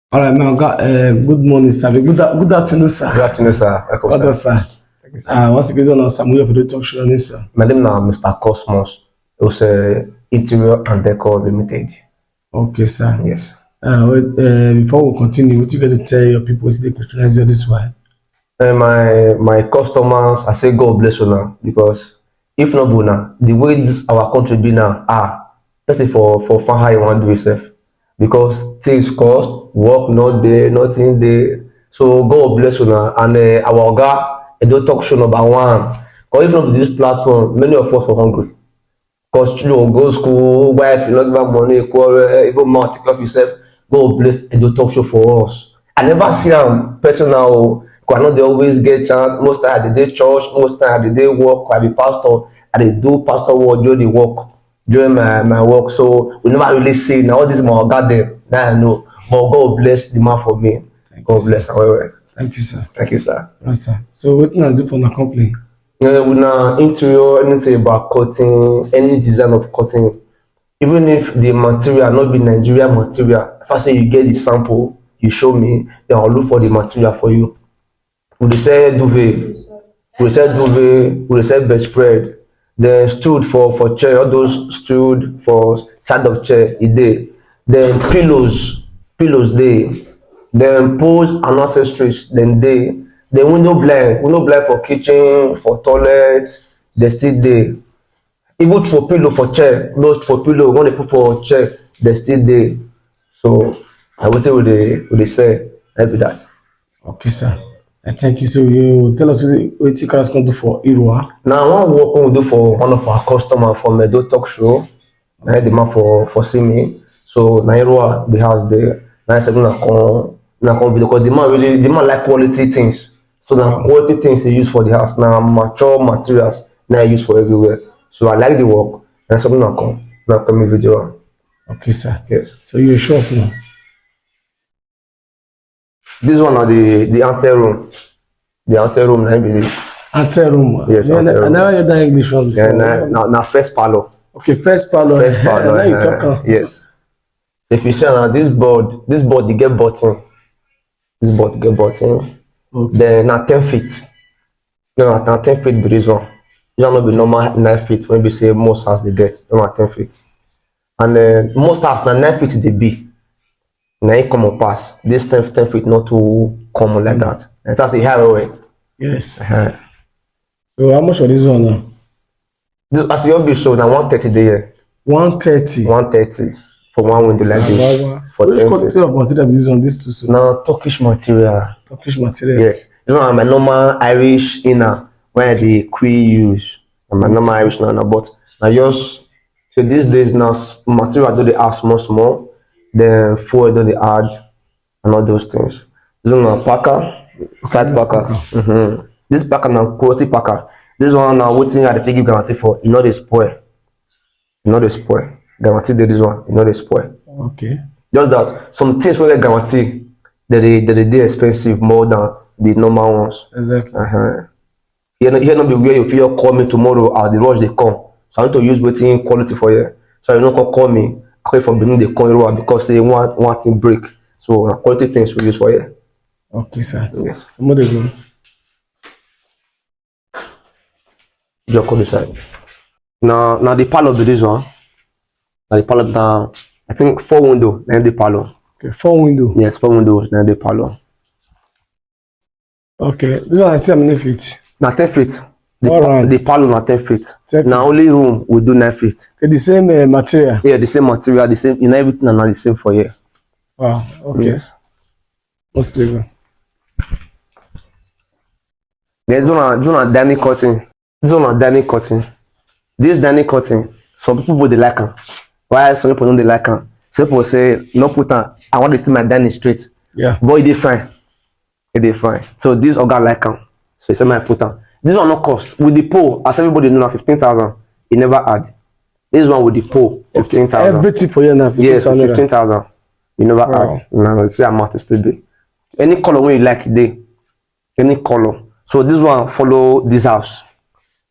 All right, man. Good morning, sir. Good afternoon, sir. Good afternoon, sir. Welcome, What sir. else, sir? Thank you, sir. Once again, on Samuel for the talk show name, sir. My name is Mr. Cosmos. It was Interior and Decor Limited. Okay, sir. Yes. Before we continue, what you got to tell your people is they patronize you this way? And my customers, I say God bless you now because if not Buna, the way this our country be now, let's say for far how you want to do yourself. Because things cost, work not there, nothing there. So God bless you now. And our guy, don't talk show number one. Because if not this platform, many of us are hungry. Because you know, go school, wife, you not give her money, quarrel, even more, take off yourself. God bless and do talk show for us. I never see them personal. Because I know they always get chance. Most time I did church, most time I did work. I be pastor. I did do pastor work during the work, during my work. So we never really see now all this my God them. Now I know. But God bless the man for me. Thank you, God sir. bless. Well. Thank you, sir. Thank you, sir. Yes, sir. So what can I do for the company? With na interior, anything about cutting, any design of cutting, even if the material not be Nigerian material, if I say you get the sample, you show me, then I'll look for the material for you. We dey sell duvet, we dey sell duvet, we dey sell bedspread, then stood for chair, all those stood for side of chair, e dey. Then pillows dey. Then poles and accessories, then dey. Then window blind for kitchen, for toilet, dey still dey. Even for pillow for chair, those for pillow when they put for chair, dey still dey. So na wetin we dey sell, na be that. Okay, sir. Thank you. So you tell us what you can do for Irua. Now one work we do for one of our customers for Medo Talk Show, na the man for see me. So Nairua the house there. Now I said na come video because the man like quality things. So now quality things he use for the house. Now mature materials now use for everywhere. So I like the work. And something now come video. Okay, sir. Yes. So you're sure now? This one are the ante room. The ante room, I believe. Ante room. Yes, Yeah, ante room. I never heard that English one before. Yeah, na first parlor. Okay, first parlor. First parlor. Now you talk. Yes. If you see now this board they get button. This board get button. Okay. Then na 10 feet. No, na 10 feet be this one. It don't be normal 9 feet when we say most house they get. No, na 10 feet. And most house na 9 feet they be. Now it common pass. This 10 feet not too common like that. And that's the high way. Yes. So how much for this one now? This as you be show now 130 there. 130. 130 for one window like this. Wow. For Which 10 quality feet. of material is on this too? So Now Turkish material. Turkish material. Yes. This one my normal Irish inner where the queen use. And my normal Irish now, but now yours. So these days now material do they add small. Then foil do they add and all those things. This one now packer, side packer. This packer now quality packer. This one now waiting at the figure guarantee for you know they spoil. You know they spoil. Guarantee this one, you know they spoil. Okay. Just that some things when they guarantee they expensive more than the normal ones. Exactly. Here not be where you feel call me tomorrow or the rush they come. So I need to use waiting quality for you. So you don't call me. I pay for beginning the call because they want thing break. So quality things we use for you. Okay, sir. Yes. Somebody go. Just call this side. Now the parlor of this one. Now the parlor down. I think 4 window and the parlor. Okay, 4 window. Yes, 4 windows and the parlor. Okay, this one I see how many feet. Now 10 feet. Alright. The parlor na 10 feet. 10 feet. Now only room we do 9 feet. Okay, the same material. Yeah, the same material, the same. You know everything and not the same for you. Wow. Okay. Yes. What's the go? There's one dining curtain. This one a dining curtain. This dining curtain, some people they like them. Why some people don't they like them? Some people say no put on. I want to see my dining straight. Yeah. But it is fine. It is fine. So this organ like them. So he said my put on. This one no cost. With the pole, as everybody know now 15,000. He never add. This one with the pole, 15,000. Everything for you now. Yes, 15,000. You never add. No, see amount is still be. Any color when you like it, any color. So this one follow this house.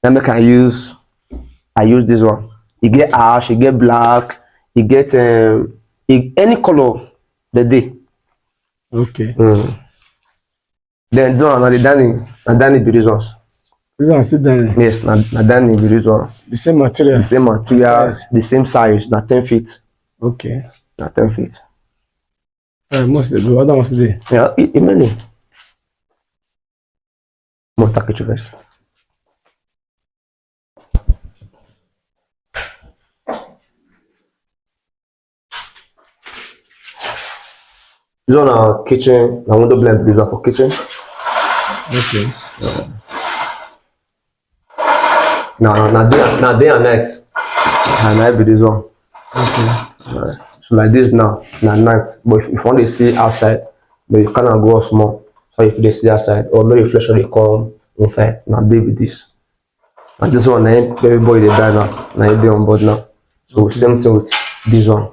Then I use this one. You get ash, you get black, you get any color the day. Okay. Then this one na the dining be this ones. This one still done. Yes, na dining be this one. The same material. The same material, Size. the same size, na 10 feet. Okay. Na 10 feet. Most of the other ones today. Yeah, many. More package first. This one na kitchen, na window blend be this one for kitchen. Okay. Na day and night. Na night be this one. Okay. So like this now, na night. But if you want to see outside, then you cannot go small. So if they see outside, or maybe reflection they come inside, na day be this. And this one, na everybody they die now. Na they on board now. So same thing with this one.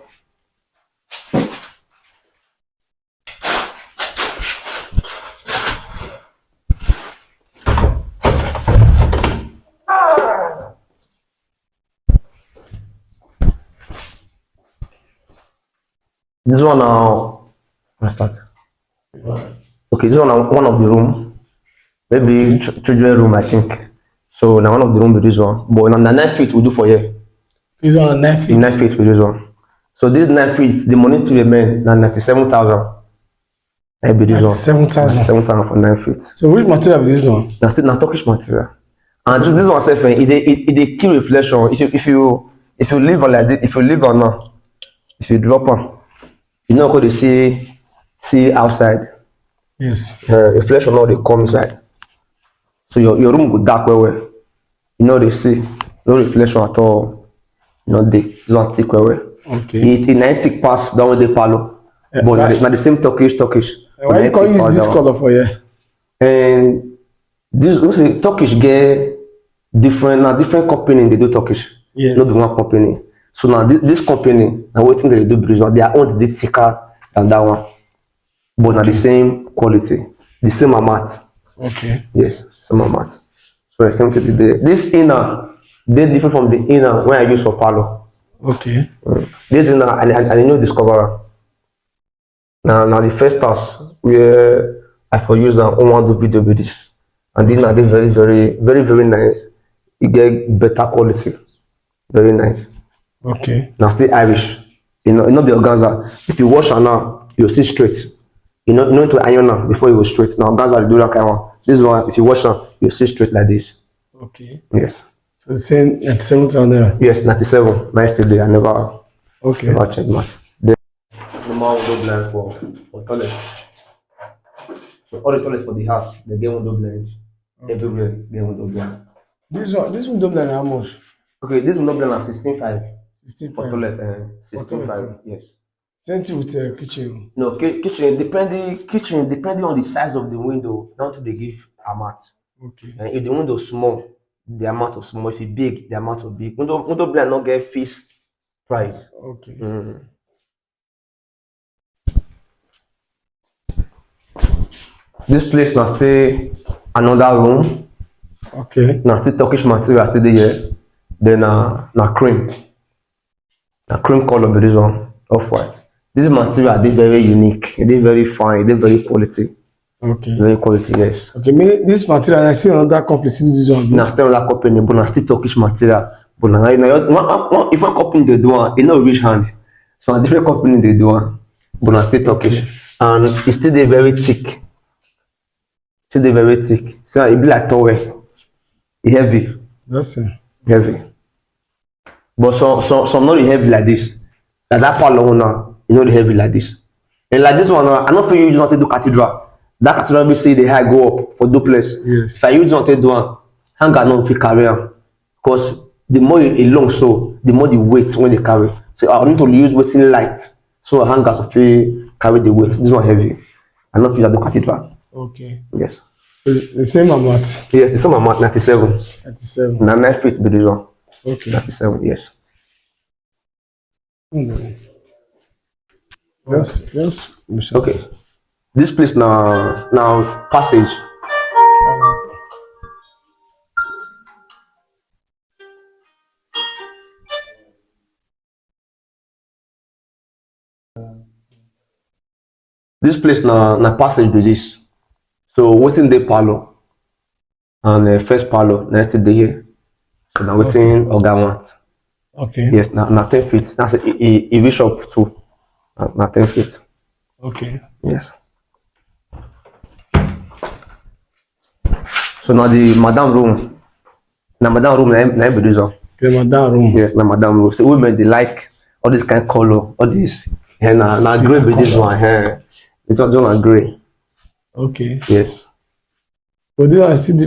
This one now, let's start. Okay, this one now one of the room, maybe children room I think. So now one of the room with this one, but now 9 feet we do for here. This one 9 feet. 9 feet with this one. So this 9 feet, the money to remain now 97,000. Maybe this one. 97,000. 97,000 for 9 feet. So which material is this one? Now still now Turkish material. And just this one self, it key reflection. If you leave on like this, if you leave on now, if you drop on, you know what they see outside. Yes. Reflection now they come inside. So your room go dark well. You know they see no reflection at all. You know they don't thick well. Okay. It thick pass down the palo. But not the same Turkish. Why you call use this color for here? And this Turkish get different company they do Turkish. Yes. Not the one company. So now this company, now waiting they do Brazil, they are own they thicker than that one. But not the same quality, the same amount. Okay. Yes, same amount. So the same thing today. This inner, they different from the inner when I use for palo. Okay. This inner, I know discover. Now the first house where I for use an one do video with this, and these are they very nice. You get better quality, very nice. Okay. Now still Irish, you know the organza. If you wash am now, you'll see straight. You know to iron now before you go straight. Now organza they do that kind of one. This one, if you wash am, you'll see straight like this. Okay. Yes. So the same 97,000 there. Yes, 97. Nice today. I never checked math. Then normal window blind for toilet. So all the toilets for the house, they get window blind. Everywhere they get window blind. This window blind how much? Okay, this window blind is 16.5. 16 for toilet. 16.5. Yes. Same thing with kitchen. No, kitchen depending on the size of the window, down to they give amount. Okay. And if the window small, the amount of small. If it big, the amount of big. Window blind not get fixed price. Okay. This place now stay another room. Okay. Now still Turkish material still there. Then na cream. Na cream color be this one, off white. This material they very unique. They very fine. They very quality. Okay. Very quality, yes. Okay. This material I see another company still do this one. Na still another company, but na still Turkish material. But now if one company they do one, it no reach hand. So a different company they do one, but na still Turkish. Okay. And it's still they very thick. Still they very thick. So it be like towel. It heavy. That's it. Heavy. But some not heavy like this. Like that part long now, you know the heavy like this. And like this one, I not for you use not to do cathedral. That cathedral we see the high go up for duplex. Yes. If I use not to do one, hanger no fit carry am. Because the more it long so, the more the weight when they carry. So I need to use weighting light. So hangers of carry the weight. This one heavy. I not use that do cathedral. Okay. Yes. The same amount. Yes, the same amount 97. 97. Now 9 feet be this one. Okay. 97, yes. Yes. Okay. This place now passage. This place na passage be this. So wetin dey parlour and first parlour na still dey here. So na wetin oga want. Okay. Yes, na 10 feet. That's a bishop too. Na 10 feet. Okay. Yes. So now the madam room. Na madam room na be this one. Okay, madam room. Yes, na madam room. So women they like all this kind of color, all this. Yeah, na grey be this one. Yeah. It's not just grey. Okay. Yes. But this one is still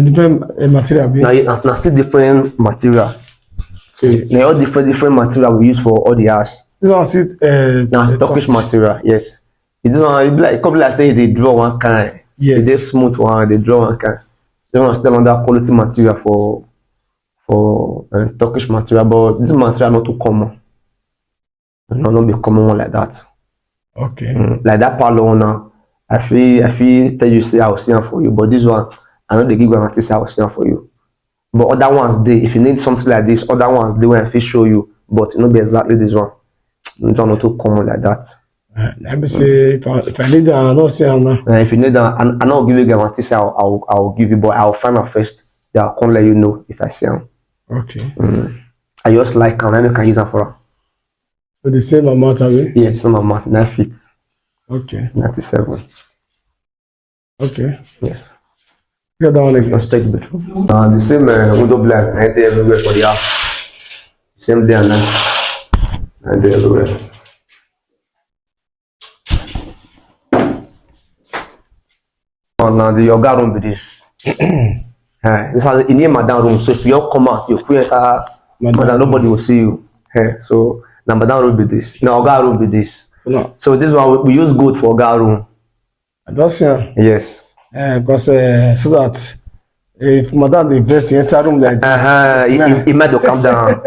different material. Na still different material. Okay. Na all different material we use for all the house. This one still Na Turkish material. Yes. This one it be like couple like say they draw one kind. Yes. They smooth one. They draw one kind. They want to still another quality material for Turkish material, but this material not too common. Not be common one like that. Okay. Like that parlor owner, I feel tell you say I will see them for you, but this one I know they give guarantee say I will see them for you. But other ones they, if you need something like this, other ones they will fit show you, but it not be exactly this one. It's not too common like that. Let me say if I need that, I not say now. If you need that, I not give you guarantee say I'll give you, but I'll find out first. Then I'll come let you know if I see them. Okay. I just like and I can use them for her. So the same amount of it? Yeah, it's on my math, 9 feet. Okay. 97. Okay. Yes. Get that one again. Let's check the bedroom. The same window blind, I there everywhere for the house. Same day and night. I there everywhere. Now the yoga room be this. This is in the madam room. So if you all come out, you create madam, nobody will see you. So now madam room be this. Now yoga room be this. No. So this one we use gold for yoga room. I don't see. Yes. Because so that if madam the best enter room like this, it might calm down.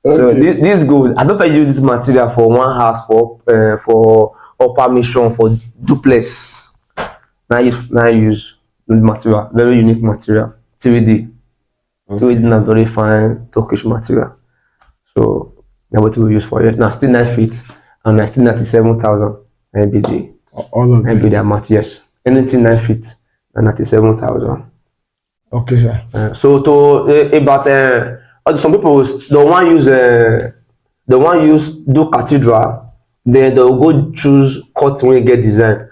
Okay. So this gold, I don't think use this material for one house for upper mission for duplex. Now use the material, very unique material, 3D. Okay. 3D na very fine Turkish material. So that's what we use for it. Now still 9 feet and still 97,000 NBD. All of them. NBD amount, yes. Anything 9 feet and 97,000. Okay, sir. So to about some people the one use do cathedral, then they'll go choose cut when you get design.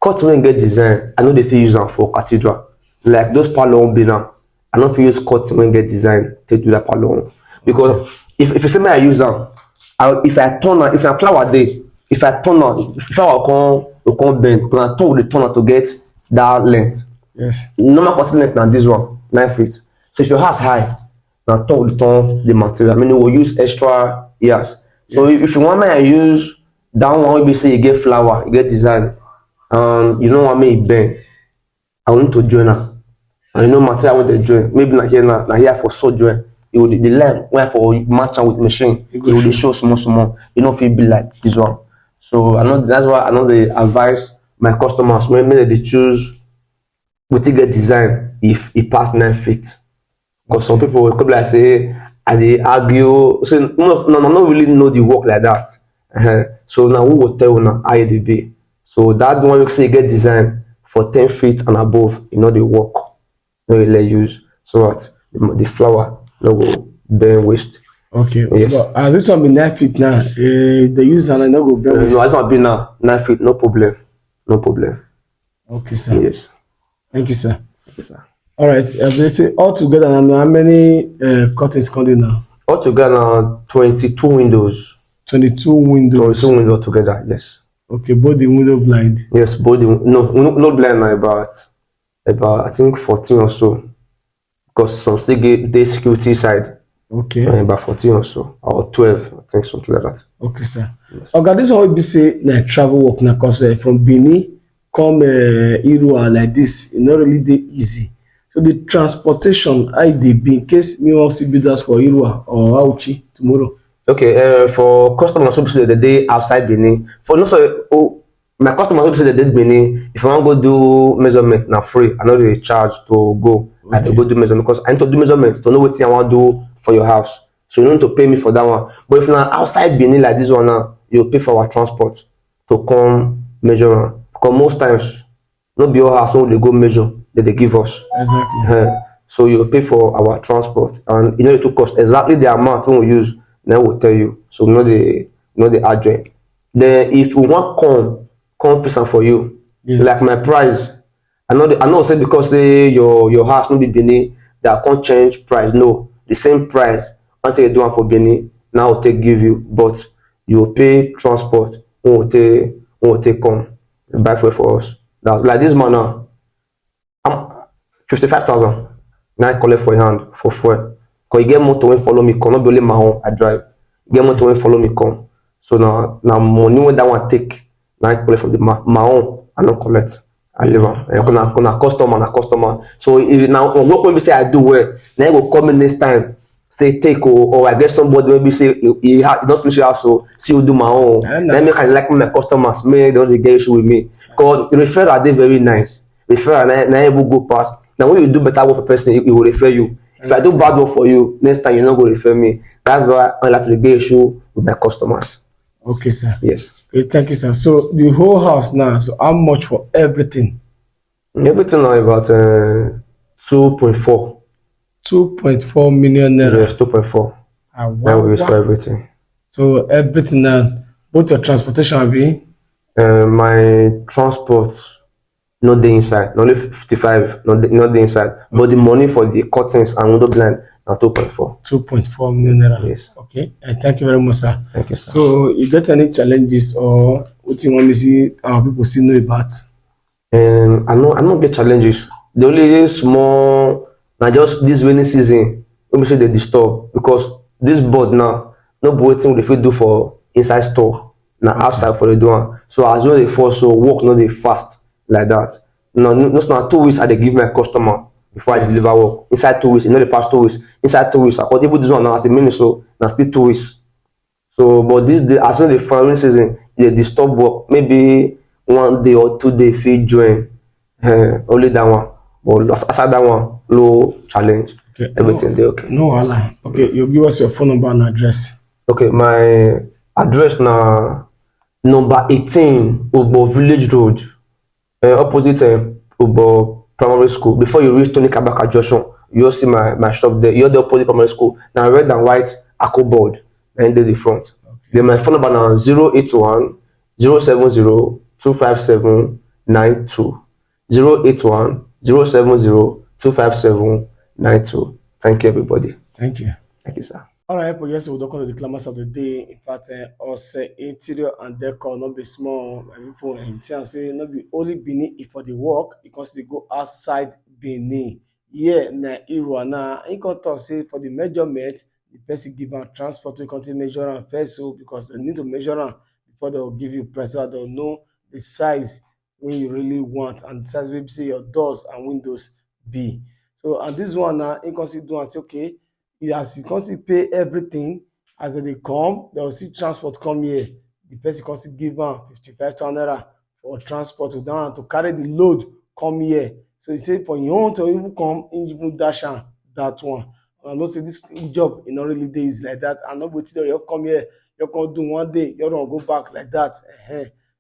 Cut when you get design, I know they feel use them for cathedral. Like those parlor be now. I don't feel use cut when you get design to do that parlor. Because if you say me I use them, if I flower day, if I flower come bend, because I turn with the turner to get that length. Yes. Normal cutting length now this one 9 feet. So if your house high, now turn the material. I mean, we'll use extra ears. So yes. If you want me, I use that one. We say you get flower, you get design, and you know what I mean bend. I want to join her, and you know material I want to join. Maybe not here for so join. It will the line where for match with machine. It will show small. You know, if it be like this one. So I know that's why I know they advise my customers maybe they choose what get design if it pass 9 feet. Because some people will come like say and they argue. So no, not really know the work like that. So now we will tell now how it be. So that one you say get design for 10 feet and above, you know the work. No really use so what the flower no go burn waste. Okay. Yes. But this one be 9 feet now. The use and I no go burn waste. No, this one be now 9 feet, no problem. No problem. Okay, sir. Yes. Thank you, sir. Thank you, sir. All right. Let's say all together now, how many curtains come there now? All together now 22 windows. 22 windows. 22 windows together, yes. Okay, both the window blind. Yes, both the no blind now about I think 14 or so. Because some still get the security side. Okay. About 14 or so. Or 12, I think something like that. Okay, sir. Yes. Okay, this one will be say like travel work now because from Benin come Irua like this, not really easy. So the transportation how they be in case me want to see builders for Irua or Auchi tomorrow. Okay, for customers who say the day outside Benin, for no so my customers who say the day Benin, if I want to go do measurement now free, I know they charge to go. Okay. I have to go do measurement because I need to do measurement to know what I want to do for your house. So you don't need to pay me for that one. But if you're outside Benin like this one now, you'll pay for our transport. to come measure am, because most times no be all house wey we dey go measure dem dey give us. Exactly. So you pay for our transport and e no dey too cost exactly the amount wey we use na we tell you, so no dey add join. Then if we wan come fix am for you, Yes. like my price, I know say because say your house no be Benin that I can't change price. No, the same price until you do am for Benin now we take give you, but you will pay transport when we take come buy fuel for us. That's like this man now. I'm 55,000 now I collect for your hand for fuel. Cause you get motor wey follow me come, not be only my own I drive. You get motor wey follow me come. So now money wey that one take now I collect from the my own I no collect. I leave am. Na customer. So if now work wey be say I do well, now you go call me next time say take or I get somebody wey be say he don finish your house so see you do my own. Then make I like my customers make dem dey get issue with me. Cause referral dey very nice. Referral na even go pass. Now when you do better work for person, he will refer you. If I do bad work for you, next time you no go refer me. That's why I like to get issue with my customers. Okay, sir. Yes. Okay, thank you, sir. So the whole house now, so how much for everything? Everything now about 2.4. 2.4 million naira. Yes, 2.4. Ah, Now wow, we use for wow. everything. So everything now, both your transportation will be My transport not the inside, only 55, not the inside. But the money for the curtains and window blind now 2.4. 2.4 million naira. Yes. Okay. Thank you very much, sir. Thank you, sir. So you get any challenges or what you want me to see our people still know about? And I know get challenges. The only small now just this rainy season, let me say they disturb because this board now, no waiting if we do for inside store, now outside for the door. So as well they fall, so work not they fast like that. No, not 2 weeks I they give my customer before I deliver work. Inside 2 weeks, you know the past 2 weeks. Inside 2 weeks, I could even this one now as a minute, so now still 2 weeks. So, but this day, as well the following season, they disturb work. Maybe 1 day or 2 day fee join. Only that one. But aside that one, low challenge. Okay. Everything they okay. No, Allah. Okay, you give us your phone number and address. Okay, my address now number 18 Ubo Village Road, opposite Ubo Primary School. Before you reach Tony Kabaka Junction, you'll see my shop there. You're the opposite primary school. Now red and white Aqua board and then the front. Okay. Then my phone number now 081 070 257 92. 081 070 257 92. Thank you, everybody. Thank you. Thank you, sir. All right, but yes, we'll talk on the clamors of the day. In fact, also interior and decor not be small. People in say not be only Benin if for the work because they go outside Benin. Yeah, na Irua na. You can talk say for the measurement, the person give am transport to continue measure am first, so because they need to measure am before they will give you price, so they'll know the size when you really want and the size maybe say your doors and windows be. So and this one now, you can see do and say okay. As you can see pay everything as they come, they will see transport come here. The person can see give am 55,000 naira for transport to down to carry the load come here. So he say for your own to even come, even dash am that one. I know say this job in not really days like that. And not waiting that you come here, you can do one day, you don't go back like that.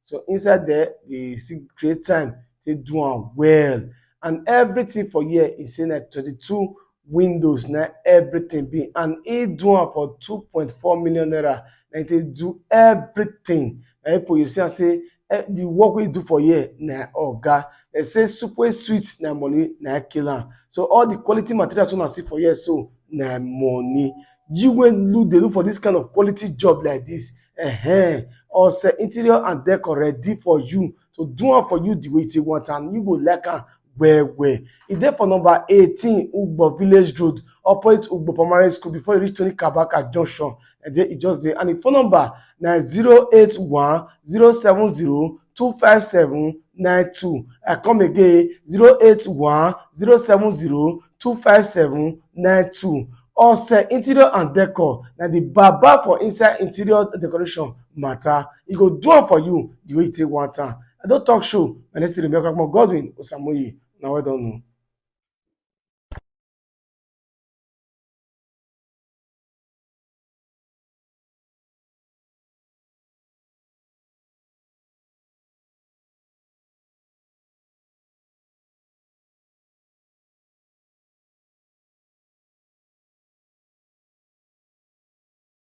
So inside there, they see create time to do am well. And everything for here is saying like 22 windows na everything be and he do am for 2.4 million naira and they do everything na people you see and say the work we do for here na oga they say super sweet na money na kill am. So all the quality materials una see for here so na money. You when dey look for this kind of quality job like this or say interior and decor ready for you to do am for you the way you want and you go like am well. E dey for number 18 Ugbo Village Road, opposite Ugbo Primary School before you reach Tony Kabaka Junction. And then it just there. And the phone number na 081 070 257 92. I come again 081 070 257 92. Also interior and decor na the baba for inside interior decoration matter. E go do am for you the way you take want am. I don't talk show. My name is Godwin Osamoye. Now I don't know.